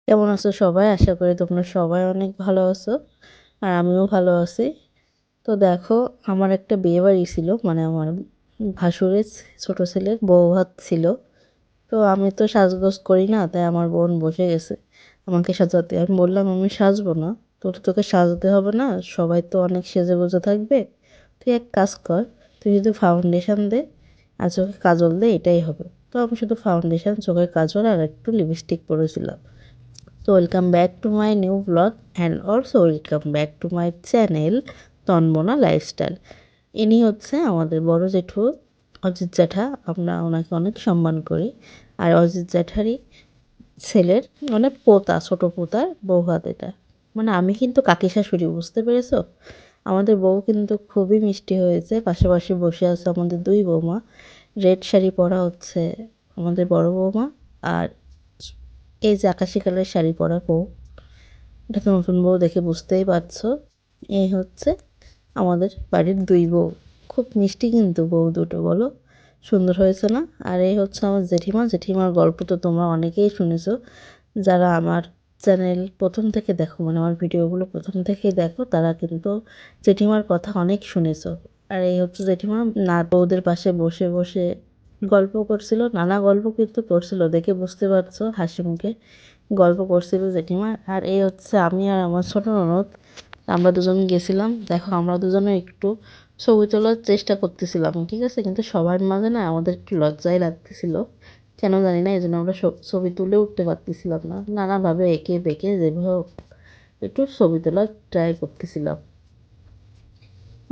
কেমন আছো সবাই? আশা করি তোমরা সবাই অনেক ভালো আছো আর আমিও ভালো আছি। তো দেখো, আমার একটা বিয়ে বাড়ি ছিল, মানে আমার ভাসুরের ছোট ছেলের বউ ভাত ছিল। তো আমি তো সাজগোজ করি না, তাই আমার বোন বসে গেছে আমাকে সাজাতে। আমি বললাম আমি সাজবো না, তোকে সাজতে হবে না, সবাই তো অনেক সেজে গুজে থাকবে। তুই এক কাজ কর, তুই শুধু ফাউন্ডেশন দে আর চোখে কাজল দে, এটাই হবে। তো আমি শুধু ফাউন্ডেশন, চোখের কাজল আর একটু লিপস্টিক পরেছিলাম। So welcome back to my new vlog and also welcome back to my channel Tanmana lifestyle. ইনি হচ্ছে আমাদের বড় জেঠু, অজিত জ্যাঠা। আমরা ওনাকে অনেক সম্মান করি। আর অজিত জ্যাঠারই ছেলের মানে পোতা, ছোট পোতার বউ ভাত এটা। মানে আমি কিন্তু কাকি শাশুড়ি, বুঝতে পেরেছো? আমাদের বউ কিন্তু খুবই মিষ্টি হয়েছে। পাশাপাশি বসে আছে আমাদের দুই বৌমা। রেড শাড়ি পরা হচ্ছে আমাদের বড় বৌমা, আর এই যে আকাশি কালারের শাড়ি পরা বউ, এটা তো নতুন বউ, দেখে বুঝতেই পারছো। এই হচ্ছে আমাদের বাড়ির দুই বউ। খুব মিষ্টি কিন্তু বউ দুটো, বলো সুন্দর হয়েছে না? আর এই হচ্ছে আমার জেঠিমা। জেঠিমার গল্প তো তোমরা অনেকেই শুনেছো, যারা আমার চ্যানেল প্রথম থেকে দেখো, মানে আমার ভিডিওগুলো প্রথম থেকেই দেখো, তারা কিন্তু জেঠিমার কথা অনেক শুনেছো। আর এই হচ্ছে জেঠিমা, না বউদের পাশে বসে বসে গল্প করছিল, নানা গল্প কিন্তু করছিল, দেখে বুঝতে পারছো হাসি মুখে গল্প করছিল জেঠিমা। আর এই হচ্ছে আমি আর আমার ছোট ননদ, আমরা দুজন গেছিলাম। দেখো, আমরা দুজনে একটু ছবি তোলার চেষ্টা করতেছিলাম, ঠিক আছে, কিন্তু সবার মাঝে না আমাদের একটু লজ্জাই লাগতেছিল, কেন জানি না। এই জন্য আমরা ছবি তুলে উঠতে পারতেছিলাম না, নানাভাবে এঁকে বেঁকে যেভাবে হোক একটু ছবি তোলার ট্রাই করতেছিলাম।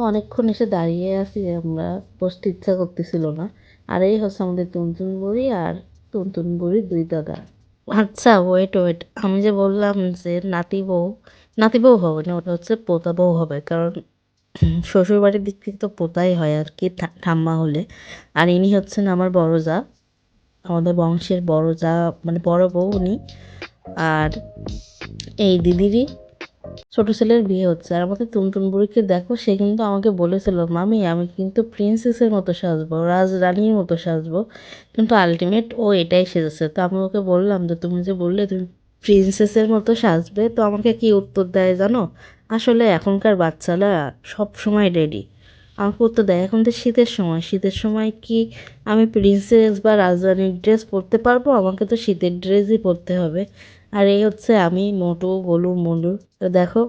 অনেকক্ষণ এসে দাঁড়িয়ে আছি, আমরা বসতে ইচ্ছা করতেছিল না। আর এই হচ্ছে আমাদের টুনটুন বুড়ি আর টুনটুন বুড়ির দুই দাদা। আচ্ছা, ওয়েট ওয়েট, আমি যে বললাম যে নাতি বউ, নাতি বউ হবে না, ওটা হচ্ছে পোতা বউ হবে, কারণ শ্বশুর বাড়ির দিক থেকে তো পোতাই হয় আর কি, ঠাম্মা হলে। আর ইনি হচ্ছেন আমার বড় যা, আমাদের বংশের বড় যা, মানে বড় বউ উনি। আর এই দিদিরই ছোট ছেলের বিয়ে হচ্ছে। আর আমাদের টুনটুন বুড়িকে দেখো, সে কিন্তু আমাকে বলেছিল মামি আমি কিন্তু প্রিন্সেসের মতো সাজবো, রাজরানীর মতো সাজবো, কিন্তু আলটিমেট ও এটাই সেজেছে। তো আমি ওকে বললাম যে তুমি যে বললে তুমি প্রিন্সেসের মতো সাজবে, তো আমাকে কি উত্তর দেয় জানো? আসলে এখনকার বাচ্চারা সব সময় রেডি। আমাকে উত্তর দেয়, এখন তো শীতের সময়, শীতের সময় কি আমি প্রিন্সেস বা রাজরানীর ড্রেস পরতে পারবো? আমাকে তো শীতের ড্রেসই পরতে হবে। আর এই হচ্ছে আমি, মোটু গোলু মোলু। তো দেখো,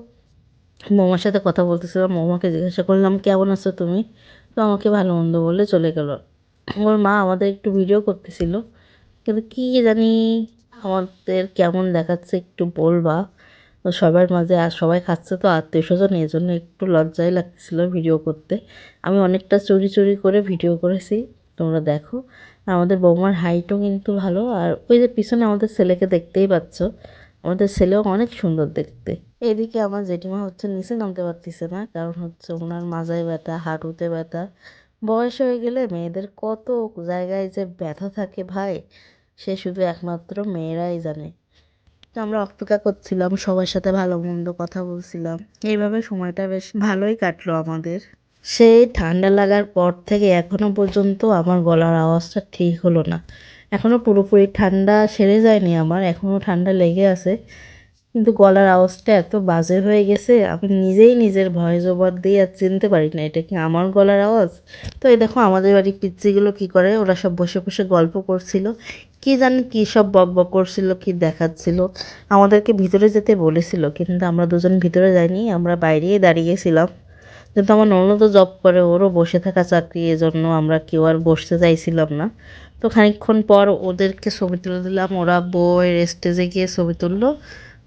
মৌমার সাথে কথা বলতেছিলাম, মৌমাকে জিজ্ঞাসা করলাম কেমন আছো তুমি, তো আমাকে ভালো মন্দ বলে চলে গেল। ওর মা আমাদের একটু ভিডিও করতেছিল, কিন্তু কি জানি আমাদের কেমন দেখাচ্ছে একটু বলবা? তো সবার মাঝে, আর সবাই খাচ্ছে তো আত্মীয় স্বজন, এই জন্য একটু লজ্জাই লাগতেছিল ভিডিও করতে। আমি অনেকটা চুরি চুরি করে ভিডিও করেছি, তোমরা দেখো। আর আমাদের বৌমার হাইটও কিন্তু ভালো। আর ওই যে পিছনে আমাদের ছেলেকে দেখতেই পাচ্ছ, আমাদের ছেলেও অনেক সুন্দর দেখতে। এদিকে আমার জেঠিমা হচ্ছে নিচে নামতে পারতেছে না, কারণ হচ্ছে ওনার মাজায় ব্যথা, হাঁটুতে ব্যথা। বয়স হয়ে গেলে মেয়েদের কত জায়গায় যে ব্যথা থাকে ভাই, সে শুধু একমাত্র মেয়েরাই জানে। তো আমরা অপেক্ষা করছিলাম, সবার সাথে ভালো মন্দ কথা বলছিলাম, এইভাবে সময়টা বেশ ভালোই কাটলো আমাদের। সেই ঠান্ডা লাগার পর থেকে এখনো পর্যন্ত আমার গলার আওয়াজটা ঠিক হলো না। এখনো পুরোপুরি ঠান্ডা সেরে যায়নি আমার, এখনো ঠান্ডা লেগে আছে, কিন্তু গলার আওয়াজটা এত বাজে হয়ে গেছে, আমি নিজেই নিজের ভয়েস ওভার দিয়ে আর চিনতে পারি না এটা কি আমার গলার আওয়াজ। তো এই দেখো আমাদের বাড়ির পিচ্চিগুলো কি করে, ওরা সব বসে বসে গল্প করছিল, কি জানি কী সব বক বক করছিল, কি দেখাচ্ছিল। আমাদেরকে ভিতরে যেতে বলেছিল, কিন্তু আমরা দুজন ভিতরে যাইনি, আমরা বাইরেই দাঁড়িয়েছিলাম। কিন্তু আমার ননদও জব করে, ওরও বসে থাকা চাকরি, এজন্য আমরা কেউ আর বসতে চাইছিলাম না। তো খানিকক্ষণ পর ওদেরকে ছবি তুলে দিলাম, ওরা বউয়ের স্টেজে গিয়ে ছবি তুললো,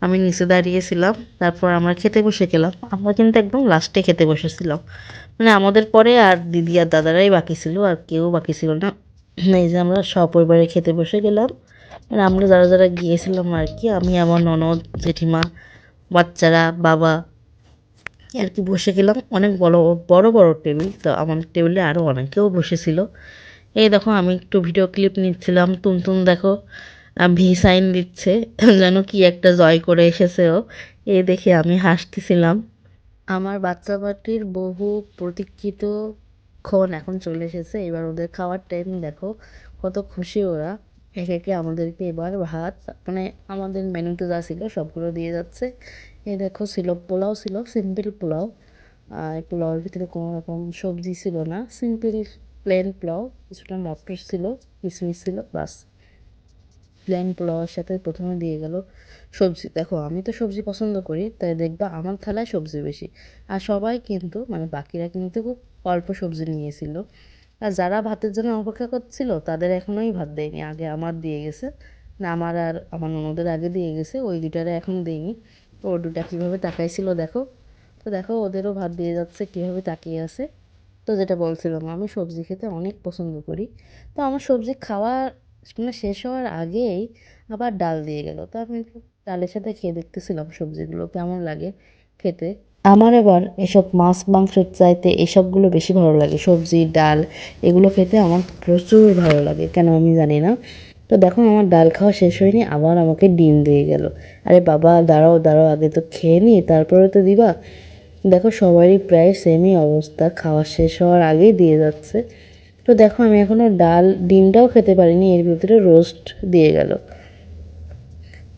আমি নিচে দাঁড়িয়েছিলাম। তারপর আমরা খেতে বসে গেলাম, আমরা কিন্তু একদম লাস্টে খেতে বসেছিলাম, মানে আমাদের পরে আর দিদি আর দাদারাই বাকি ছিল, আর কেউ বাকি ছিল না। এই যে আমরা সপরিবারে খেতে বসে গেলাম, মানে আমরা যারা যারা গিয়েছিলাম আর কি, আমি, আমার ননদ, জেঠিমা, বাচ্চারা, বাবা, আর কি বসে গেলাম। অনেক বড় বড় বড় টেবিল, তো আমার টেবিলে আরও অনেকেও বসেছিল। এই দেখো আমি একটু ভিডিও ক্লিপ নিচ্ছিলাম, টুনটুন দেখো ভি সাইন দিচ্ছে, যেন কি একটা জয় করে এসেছে ও। এই দেখে আমি হাসতেছিলাম। আমার বাচ্চা পার্টির বহু প্রতীক্ষিত ক্ষণ এখন চলে এসেছে, এবার ওদের খাওয়ার টাইম। দেখো কত খুশি ওরা। একে একে আমাদেরকে এবার ভাত মানে আমাদের মেনুতে যা ছিল সবগুলো দিয়ে যাচ্ছে। এই দেখো ছিল পোলাও, ছিল সিম্পল পোলাও। আর পোলাওয়ের ভিতরে কোনো রকম সবজি ছিল না, সিম্পল প্লেন পোলাও। কিছুটা মটর ছিল, কিশমিশ ছিল, বাস। প্লেন পোলাওয়ের সাথে প্রথমে দিয়ে গেল সবজি। দেখো আমি তো সবজি পছন্দ করি, তাই দেখবা আমার থালায় সবজি বেশি। আর সবাই কিন্তু মানে বাকিরা কিন্তু খুব অল্প সবজি নিয়েছিল। আর যারা ভাতের জন্য অপেক্ষা করছিল তাদের এখনোই ভাত দেয়নি, আগে আমার দিয়ে গেছে। না, আমার আর আমার ননদের আগে দিয়ে গেছে, ওই দুটারে এখনও দেয়নি। তো ওর দুটা কীভাবে তাকাইছিল দেখো। তো দেখো ওদেরও ভাত দিয়ে যাচ্ছে, কীভাবে তাকিয়ে আছে। তো যেটা বলছিলাম, আমি সবজি খেতে অনেক পছন্দ করি। তো আমার সবজি খাওয়া মানে শেষ হওয়ার আগেই আবার ডাল দিয়ে গেল। তো আমি ডালের সাথে খেয়ে দেখতেছিলাম সবজিগুলো কেমন লাগে খেতে। আমার এবার এসব মাছ মাংসের চাইতে এসবগুলো বেশি ভালো লাগে, সবজি ডাল এগুলো খেতে আমার প্রচুর ভালো লাগে, কেন আমি জানি না। তো দেখো আমার ডাল খাওয়া শেষ হয়নি, আবার আমাকে ডিম দিয়ে গেল। আরে বাবা দাঁড়াও দাঁড়াও, আগে তো খেয়ে নি তারপরে তো দিবা। দেখো সবারই প্রায় সেমই অবস্থা, খাওয়া শেষ হওয়ার আগেই দিয়ে যাচ্ছে। তো দেখো আমি এখনও ডাল ডিমটাও খেতে পারিনি, এর ভিতরে রোস্ট দিয়ে গেল।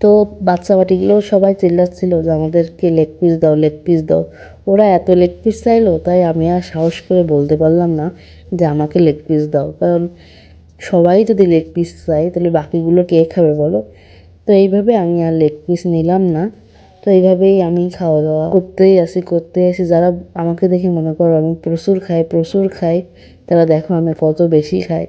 তো বাচ্চা বাটিগুলো সবাই চিল্লাচ্ছিল যে আমাদেরকে লেগ পিস দাও, লেগ পিস দাও। ওরা এত লেগ পিস চাইলো, তাই আমি আর সাহস করে বলতে পারলাম না যে আমাকে লেগ পিস দাও, কারণ সবাই যদি লেগ পিস চায় তাহলে বাকিগুলো কে খাবে বলো। তো এইভাবে আমি আর লেগ পিস নিলাম না। তো এইভাবেই আমি খাওয়া দাওয়া করতেই আসি। যারা আমাকে দেখে মনে করো আমি প্রচুর খাই, তারা দেখো আমি কত বেশি খাই।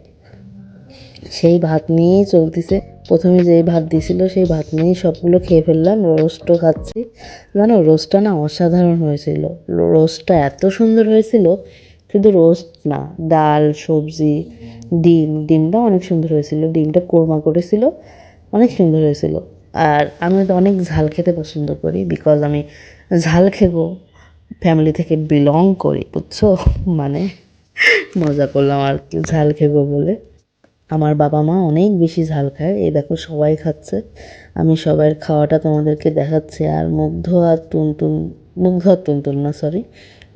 সেই ভাত নিয়েই চলতেছে। প্রথমে যেই ভাত দিছিল সেই ভাত নিয়েই সবগুলো খেয়ে ফেললাম। রোস্টও খাচ্ছি। জানো রোস্টটা না অসাধারণ হয়েছিল। রোস্টটা এত সুন্দর হয়েছিল, শুধু রোস্ট না, ডাল সবজি ডিমটা অনেক সুন্দর হয়েছিল, ডিমটা কোরমা করেছিল, অনেক সুন্দর হয়েছিল। আর আমি তো অনেক ঝাল খেতে পছন্দ করি, বিকজ আমি ঝাল খেবো ফ্যামিলি থেকে বিলং করি, বুঝছো? মানে মজা করলাম আর কি, ঝাল খেবো বলে। আমার বাবা মা অনেক বেশি ঝাল খায়, এই দেখো সবাই খাচ্ছে। আমি সবার খাওয়াটা তোমাদেরকে দেখাচ্ছি। আর মুগ্ধ আর টুনটুন না, সরি,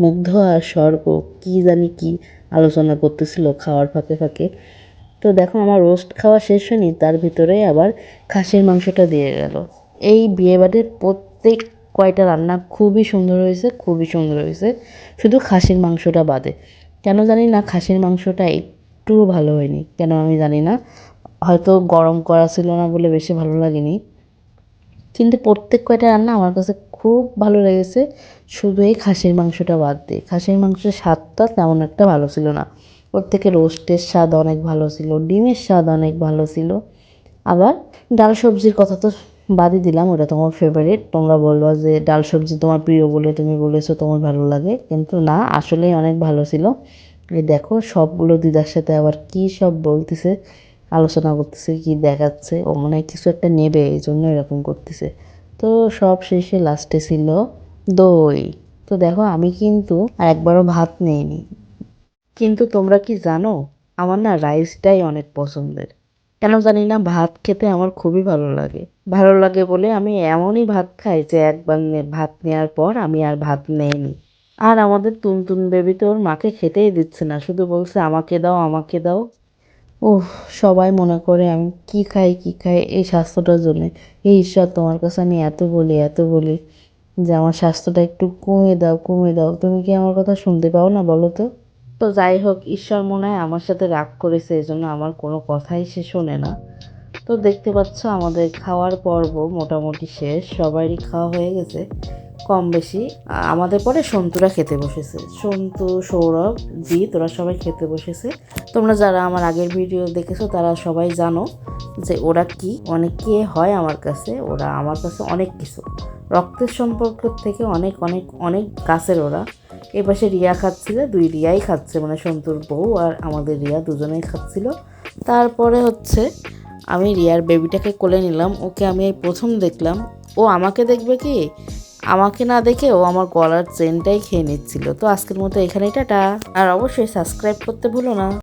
মুগ্ধ আর স্বর্গ কী জানি কি আলোচনা করতেছিল খাওয়ার ফাঁকে ফাঁকে। তো দেখো আমার রোস্ট খাওয়া শেষ হয়নি, তার ভিতরে আবার খাসির মাংসটা দিয়ে গেল। এই বিয়েবাড়ির প্রত্যেক কয়টা রান্না খুবই সুন্দর হয়েছে, খুবই সুন্দর হয়েছে, শুধু খাসির মাংসটা বাদে। কেন জানি না খাসির মাংসটা একটুও ভালো হয়নি, কেন আমি জানি না। হয়তো গরম করা ছিল না বলে বেশি ভালো লাগেনি। কিন্তু প্রত্যেক কয়টা রান্না আমার কাছে খুব ভালো লেগেছে, শুধু এই খাসির মাংসটা বাদ দিয়ে। খাসির মাংসের স্বাদটা তেমন একটা ভালো ছিল না। ওর থেকে রোস্টের স্বাদ অনেক ভালো ছিল, ডিমের স্বাদ অনেক ভালো ছিল। আবার ডাল সবজির কথা তো বাদই দিলাম, ওটা তোমার ফেভারিট। তোমরা বলবা যে ডাল সবজি তোমার প্রিয় বলে তুমি বলেছো তোমার ভালো লাগে, কিন্তু না, আসলেই অনেক ভালো ছিল। এই দেখো সবগুলো দিদার সাথে আবার কী সব বলতেছে, আলোচনা করতেছে, কি দেখাচ্ছে। ও মনে হয় কিছু একটা নেবে, এই জন্য এরকম করতেছে। তো সব শেষে লাস্টে ছিল দই। তো দেখো আমি কিন্তু আর একবারও ভাত নেইনি। কিন্তু তোমরা কি জানো, আমার না রাইসটাই অনেক পছন্দের। কেন জানি না ভাত খেতে আমার খুবই ভালো লাগে। ভালো লাগে বলে আমি এমনই ভাত খাই যে একবার ভাত নেওয়ার পর আমি আর ভাত নেইনি। আর আমাদের টুনটুন বেবি তো ওর মাকে খেতেই দিচ্ছে না, শুধু বলছে আমাকে দাও আমাকে দাও। ওহ, সবাই মনে করে আমি কি খাই এই স্বাস্থ্যটার জন্যে। এই ঈশ্বর, তোমার কাছে আমি এত বলি যে আমার স্বাস্থ্যটা একটু কমিয়ে দাও, তুমি কি আমার কথা শুনতে পাও না বলো তো? তো যাই হোক, ঈশ্বর মনে হয় আমার সাথে রাগ করেছে, এই জন্য আমার কোনো কথাই সে শোনে না। তো দেখতে পাচ্ছ আমাদের খাওয়ার পর্ব মোটামুটি শেষ, সবারই খাওয়া হয়ে গেছে কম বেশি। আমাদের পরে সন্তুরা খেতে বসেছে, সন্তু সৌরভ জিৎ ওরা সবাই খেতে বসেছে। তোমরা যারা আমার আগের ভিডিও দেখেছো তারা সবাই জানো যে ওরা কি অনেক কে হয় আমার কাছে, ওরা আমার কাছে অনেক কিছু, রক্তের সম্পর্ক থেকে অনেক অনেক অনেক কাছের ওরা। এ পাশে রিয়া খাচ্ছিল, দুই রিয়াই খাচ্ছে, মানে সন্তুর বউ আর আমাদের রিয়া দুজনেই খাচ্ছিল। তারপরে হচ্ছে আমি রিয়ার বেবিটাকে কোলে নিলাম, ওকে আমি এই প্রথম দেখলাম। ও আমাকে দেখবে কি, আমাকে না দেখে ও আমার গলার চেনটাই খেয়ে নিচ্ছিল। তো আজকের মতো এখানেই টাটা। আর অবশ্যই সাবস্ক্রাইব করতে ভুলো না।